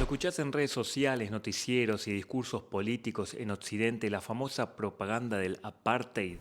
escuchás en redes sociales, noticieros y discursos políticos en Occidente la famosa propaganda del apartheid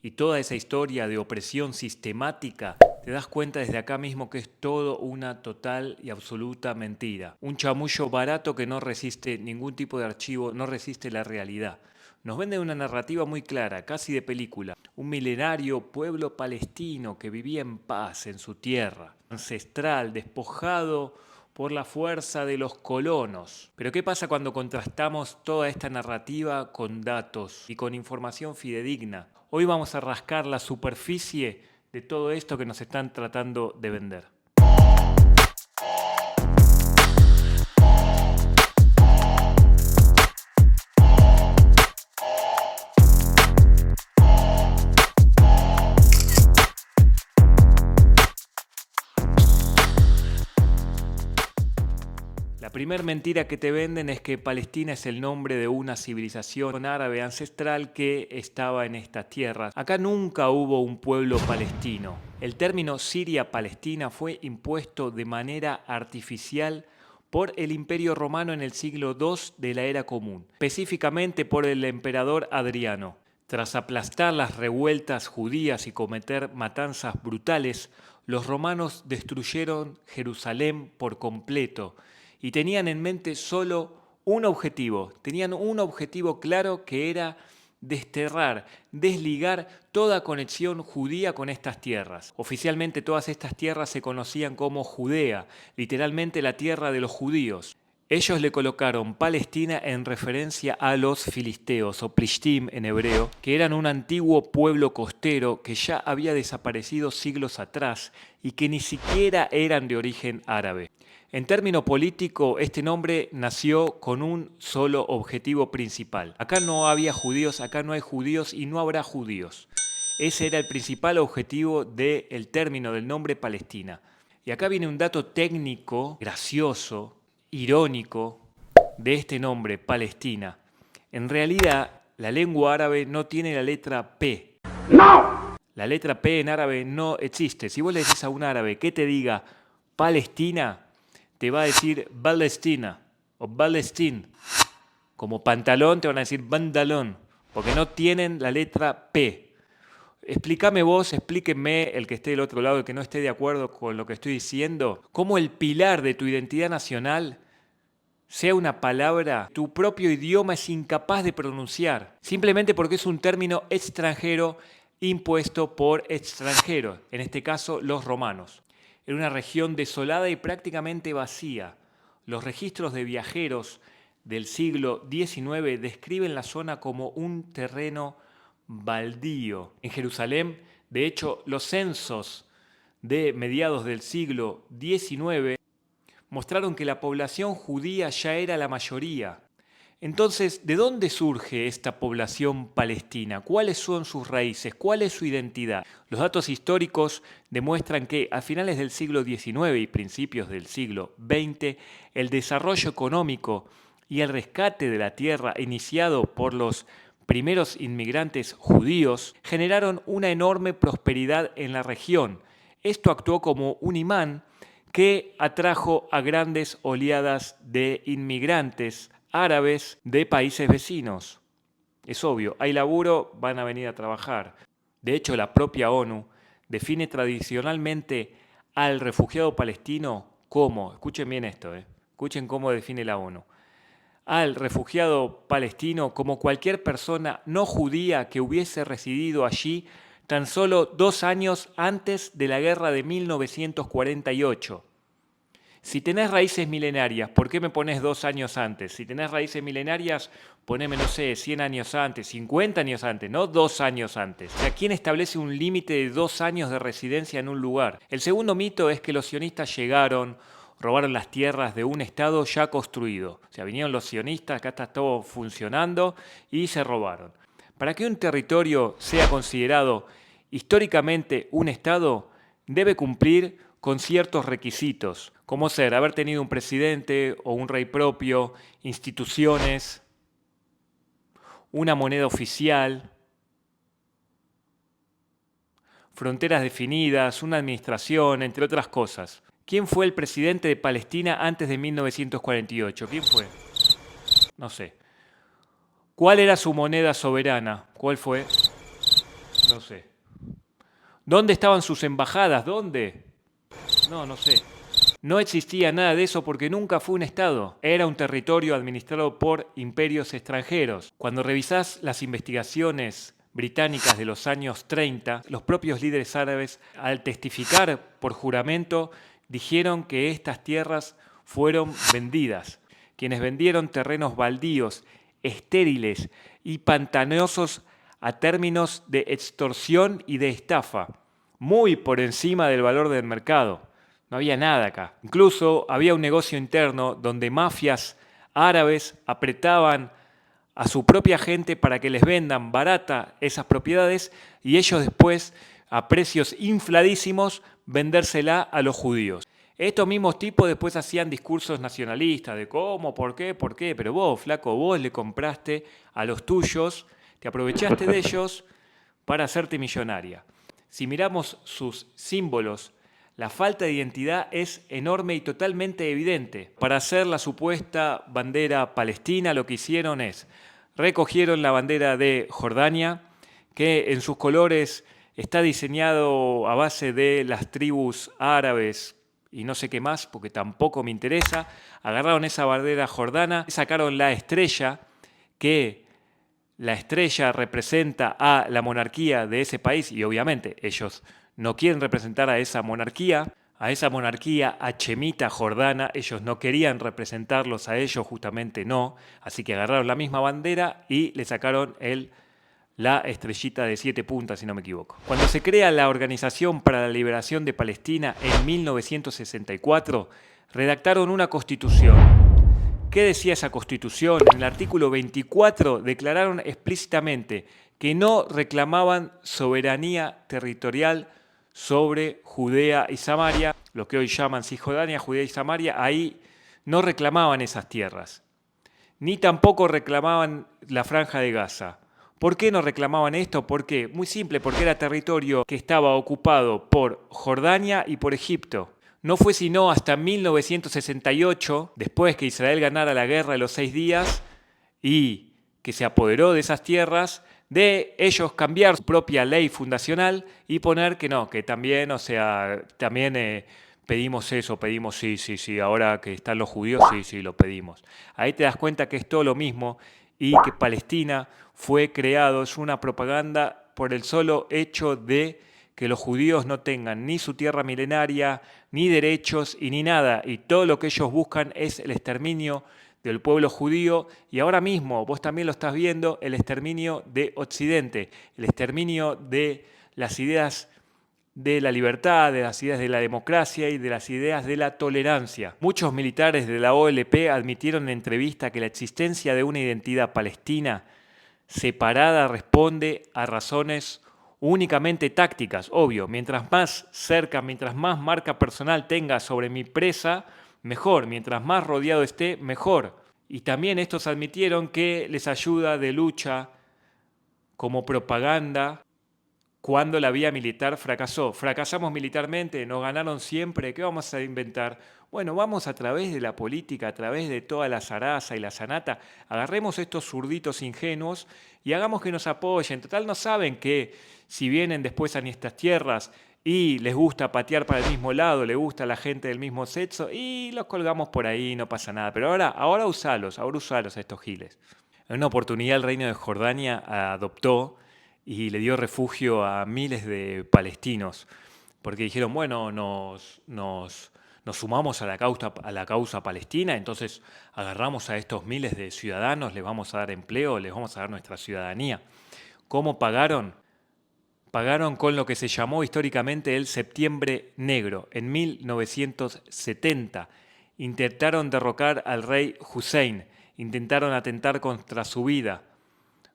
y toda esa historia de opresión sistemática, te das cuenta desde acá mismo que es todo una total y absoluta mentira. Un chamullo barato que no resiste ningún tipo de archivo, no resiste la realidad. Nos venden una narrativa muy clara, casi de película. Un milenario pueblo palestino que vivía en paz en su tierra, ancestral, despojado por la fuerza de los colonos. Pero ¿qué pasa cuando contrastamos toda esta narrativa con datos y con información fidedigna? Hoy vamos a rascar la superficie de todo esto que nos están tratando de vender. La primera mentira que te venden es que Palestina es el nombre de una civilización árabe ancestral que estaba en estas tierras. Acá nunca hubo un pueblo palestino. El término Siria-Palestina fue impuesto de manera artificial por el Imperio Romano en el siglo II de la Era Común, específicamente por el emperador Adriano. Tras aplastar las revueltas judías y cometer matanzas brutales, los romanos destruyeron Jerusalén por completo y tenían en mente solo un objetivo. Tenían un objetivo claro que era desterrar, desligar toda conexión judía con estas tierras. Oficialmente todas estas tierras se conocían como Judea, literalmente la tierra de los judíos. Ellos le colocaron Palestina en referencia a los filisteos, o Plishtim en hebreo, que eran un antiguo pueblo costero que ya había desaparecido siglos atrás y que ni siquiera eran de origen árabe. En término político, este nombre nació con un solo objetivo principal. Acá no había judíos, acá no hay judíos y no habrá judíos. Ese era el principal objetivo del término del nombre Palestina. Y acá viene un dato técnico, gracioso, irónico, de este nombre, Palestina. En realidad, la lengua árabe no tiene la letra P. ¡No! La letra P en árabe no existe. Si vos le decís a un árabe que te diga Palestina, te va a decir Palestina o Palestín. Como pantalón te van a decir bandalón, porque no tienen la letra P. Explícame vos, explíquenme el que esté del otro lado, el que no esté de acuerdo con lo que estoy diciendo, cómo el pilar de tu identidad nacional sea una palabra que tu propio idioma es incapaz de pronunciar, simplemente porque es un término extranjero impuesto por extranjeros, en este caso los romanos. En una región desolada y prácticamente vacía, los registros de viajeros del siglo XIX describen la zona como un terreno baldío. En Jerusalén, de hecho, los censos de mediados del siglo XIX mostraron que la población judía ya era la mayoría. Entonces, ¿de dónde surge esta población palestina? ¿Cuáles son sus raíces? ¿Cuál es su identidad? Los datos históricos demuestran que a finales del siglo XIX y principios del siglo XX, el desarrollo económico y el rescate de la tierra iniciado por los primeros inmigrantes judíos generaron una enorme prosperidad en la región. Esto actuó como un imán que atrajo a grandes oleadas de inmigrantes árabes de países vecinos. Es obvio, hay laburo, van a venir a trabajar. De hecho, la propia ONU define tradicionalmente al refugiado palestino como, escuchen bien esto, escuchen cómo define la ONU, al refugiado palestino como cualquier persona no judía que hubiese residido allí tan solo 2 años antes de la guerra de 1948. Si tenés raíces milenarias, ¿por qué me pones 2 años antes? Si tenés raíces milenarias, poneme, no sé, 100 años antes, 50 años antes, no 2 años antes. O sea, ¿quién establece un límite de 2 años de residencia en un lugar? El segundo mito es que los sionistas llegaron, robaron las tierras de un estado ya construido. O sea, vinieron los sionistas, acá está todo funcionando y se robaron. Para que un territorio sea considerado históricamente un estado, debe cumplir con ciertos requisitos, como ser haber tenido un presidente o un rey propio, instituciones, una moneda oficial, fronteras definidas, una administración, entre otras cosas. ¿Quién fue el presidente de Palestina antes de 1948? ¿Quién fue? No sé. ¿Cuál era su moneda soberana? ¿Cuál fue? No sé. ¿Dónde estaban sus embajadas? ¿Dónde? No sé. No existía nada de eso porque nunca fue un estado. Era un territorio administrado por imperios extranjeros. Cuando revisás las investigaciones británicas de los años 30, los propios líderes árabes, al testificar por juramento, dijeron que estas tierras fueron vendidas. Quienes vendieron terrenos baldíos, estériles y pantanosos a términos de extorsión y de estafa, muy por encima del valor del mercado. No había nada acá. Incluso había un negocio interno donde mafias árabes apretaban a su propia gente para que les vendan barata esas propiedades y ellos después, a precios infladísimos, vendérsela a los judíos. Estos mismos tipos después hacían discursos nacionalistas de cómo, por qué, pero vos, flaco, vos le compraste a los tuyos, te aprovechaste de ellos para hacerte millonaria. Si miramos sus símbolos, la falta de identidad es enorme y totalmente evidente. Para hacer la supuesta bandera palestina, lo que hicieron es, recogieron la bandera de Jordania, que en sus colores está diseñado a base de las tribus árabes y no sé qué más, porque tampoco me interesa. Agarraron esa bandera jordana, sacaron la estrella, que la estrella representa a la monarquía de ese país y obviamente ellos no quieren representar a esa monarquía hachemita jordana, ellos no querían representarlos a ellos, justamente no, así que agarraron la misma bandera y le sacaron la estrellita de 7 puntas, si no me equivoco. Cuando se crea la Organización para la Liberación de Palestina en 1964, redactaron una constitución. ¿Qué decía esa constitución? En el artículo 24 declararon explícitamente que no reclamaban soberanía territorial sobre Judea y Samaria, lo que hoy llaman Cisjordania, Judea y Samaria. Ahí no reclamaban esas tierras, ni tampoco reclamaban la Franja de Gaza. ¿Por qué no reclamaban esto? ¿Por qué? Muy simple, porque era territorio que estaba ocupado por Jordania y por Egipto. No fue sino hasta 1968, después que Israel ganara la guerra de los 6 días y que se apoderó de esas tierras, de ellos cambiar su propia ley fundacional y poner que no, que también, pedimos eso, pedimos sí, ahora que están los judíos, sí, lo pedimos. Ahí te das cuenta que es todo lo mismo y que Palestina fue creado, es una propaganda por el solo hecho de que los judíos no tengan ni su tierra milenaria, ni derechos y ni nada. Y todo lo que ellos buscan es el exterminio del pueblo judío. Y ahora mismo, vos también lo estás viendo, el exterminio de Occidente, el exterminio de las ideas de la libertad, de las ideas de la democracia y de las ideas de la tolerancia. Muchos militares de la OLP admitieron en entrevista que la existencia de una identidad palestina separada responde a razones únicamente tácticas, obvio. Mientras más cerca, mientras más marca personal tenga sobre mi presa, mejor. Mientras más rodeado esté, mejor. Y también estos admitieron que les ayuda de lucha como propaganda cuando la vía militar fracasó. Fracasamos militarmente, nos ganaron siempre, ¿qué vamos a inventar? Bueno, vamos a través de la política, a través de toda la zaraza y la sanata, agarremos estos zurditos ingenuos y hagamos que nos apoyen. Total, no saben que si vienen después a estas tierras y les gusta patear para el mismo lado, les gusta a la gente del mismo sexo y los colgamos por ahí, no pasa nada. Pero ahora usalos a estos giles. En una oportunidad el reino de Jordania adoptó y le dio refugio a miles de palestinos, porque dijeron, bueno, nos sumamos a la causa palestina, entonces agarramos a estos miles de ciudadanos, les vamos a dar empleo, les vamos a dar nuestra ciudadanía. ¿Cómo pagaron? Pagaron con lo que se llamó históricamente el Septiembre Negro. En 1970 intentaron derrocar al rey Hussein, intentaron atentar contra su vida,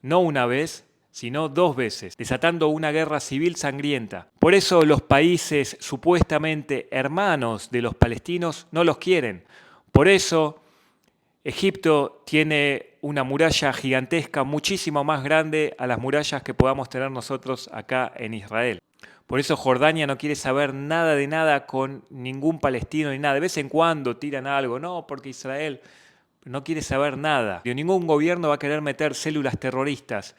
no una vez, sino 2 veces, desatando una guerra civil sangrienta. Por eso los países supuestamente hermanos de los palestinos no los quieren. Por eso Egipto tiene una muralla gigantesca, muchísimo más grande a las murallas que podamos tener nosotros acá en Israel. Por eso Jordania no quiere saber nada de nada con ningún palestino ni nada. De vez en cuando tiran algo, no, porque Israel no quiere saber nada. Ningún gobierno va a querer meter células terroristas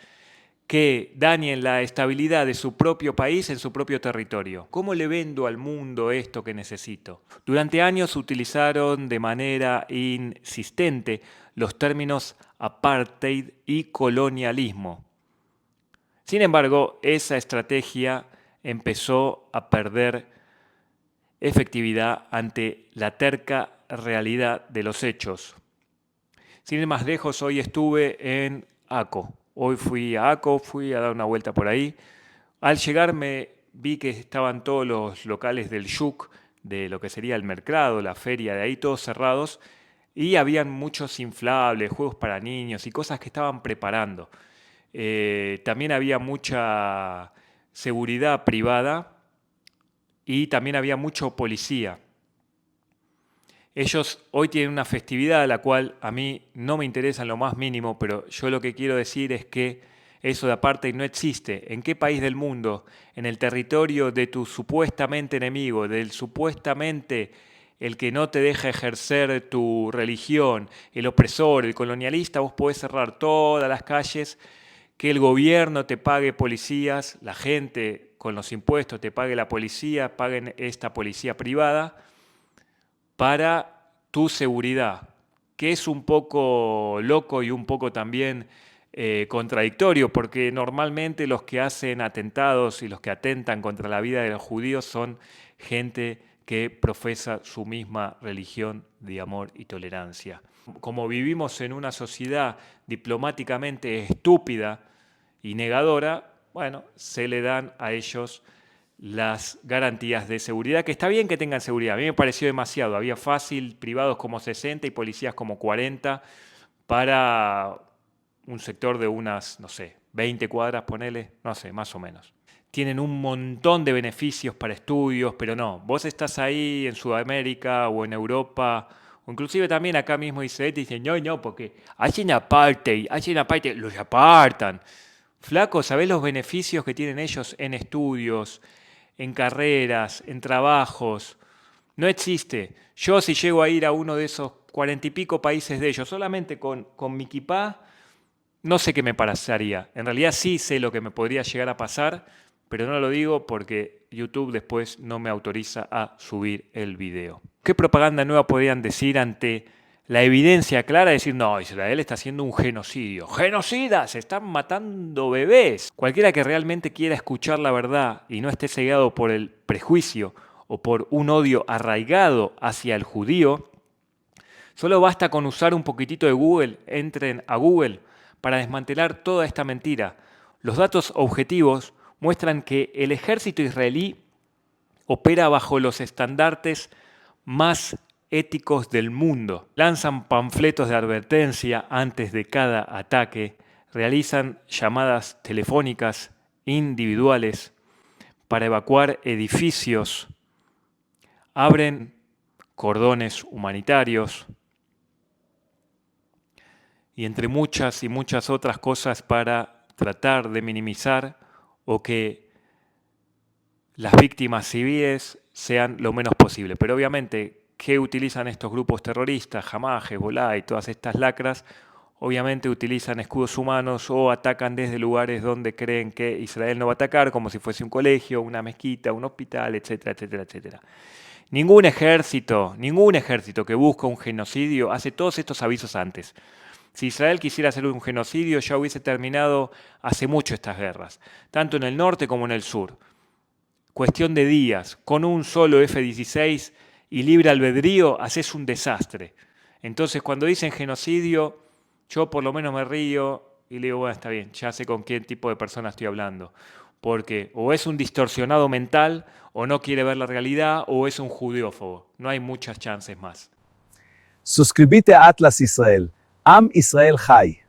que dañen la estabilidad de su propio país en su propio territorio. ¿Cómo le vendo al mundo esto que necesito? Durante años utilizaron de manera insistente los términos apartheid y colonialismo. Sin embargo, esa estrategia empezó a perder efectividad ante la terca realidad de los hechos. Sin ir más lejos, hoy estuve en Aco. Hoy fui a Aco, fui a dar una vuelta por ahí. Al llegar me vi que estaban todos los locales del Shuk, de lo que sería el mercado, la feria de ahí, todos cerrados. Y habían muchos inflables, juegos para niños y cosas que estaban preparando. También había mucha seguridad privada y también había mucho policía. Ellos hoy tienen una festividad a la cual a mí no me interesa en lo más mínimo, pero yo lo que quiero decir es que eso de apartheid no existe. ¿En qué país del mundo, en el territorio de tu supuestamente enemigo, del supuestamente el que no te deja ejercer tu religión, el opresor, el colonialista, vos podés cerrar todas las calles, que el gobierno te pague policías, la gente con los impuestos te pague la policía, paguen esta policía privada para tu seguridad, que es un poco loco y un poco también contradictorio, porque normalmente los que hacen atentados y los que atentan contra la vida de los judíos son gente que profesa su misma religión de amor y tolerancia. Como vivimos en una sociedad diplomáticamente estúpida y negadora, bueno, se le dan a ellos las garantías de seguridad, que está bien que tengan seguridad, a mí me pareció demasiado, había fácil privados como 60 y policías como 40 para un sector de unas, no sé, 20 cuadras, ponele, no sé, más o menos. Tienen un montón de beneficios para estudios, pero no, vos estás ahí en Sudamérica o en Europa, o inclusive también acá mismo Israel te dicen, no, porque hacen apartheid, los apartan. Flaco, ¿sabés los beneficios que tienen ellos en estudios, en carreras, en trabajos? No existe. Yo si llego a ir a uno de esos 40 y pico países de ellos, solamente con mi kipá, no sé qué me pasaría. En realidad sí sé lo que me podría llegar a pasar, pero no lo digo porque YouTube después no me autoriza a subir el video. ¿Qué propaganda nueva podrían decir ante la evidencia clara de decir, no, Israel está haciendo un genocidio? ¡Genocidas! Se están matando bebés. Cualquiera que realmente quiera escuchar la verdad y no esté cegado por el prejuicio o por un odio arraigado hacia el judío, solo basta con usar un poquitito de Google, entren a Google, para desmantelar toda esta mentira. Los datos objetivos muestran que el ejército israelí opera bajo los estandartes más éticos del mundo. Lanzan panfletos de advertencia antes de cada ataque, realizan llamadas telefónicas individuales para evacuar edificios, abren cordones humanitarios y entre muchas y muchas otras cosas para tratar de minimizar o que las víctimas civiles sean lo menos posible. Pero obviamente, ¿qué utilizan estos grupos terroristas, Hamas, Hezbollah y todas estas lacras? Obviamente utilizan escudos humanos o atacan desde lugares donde creen que Israel no va a atacar, como si fuese un colegio, una mezquita, un hospital, etcétera, etcétera, etcétera. Ningún ejército que busca un genocidio hace todos estos avisos antes. Si Israel quisiera hacer un genocidio, ya hubiese terminado hace mucho estas guerras, tanto en el norte como en el sur. Cuestión de días, con un solo F-16 y libre albedrío, haces un desastre. Entonces, cuando dicen genocidio, yo por lo menos me río y le digo, bueno, está bien, ya sé con qué tipo de persona estoy hablando. Porque o es un distorsionado mental, o no quiere ver la realidad, o es un judeófobo. No hay muchas chances más. Suscríbete a Atlas Israel. Am Israel Chai.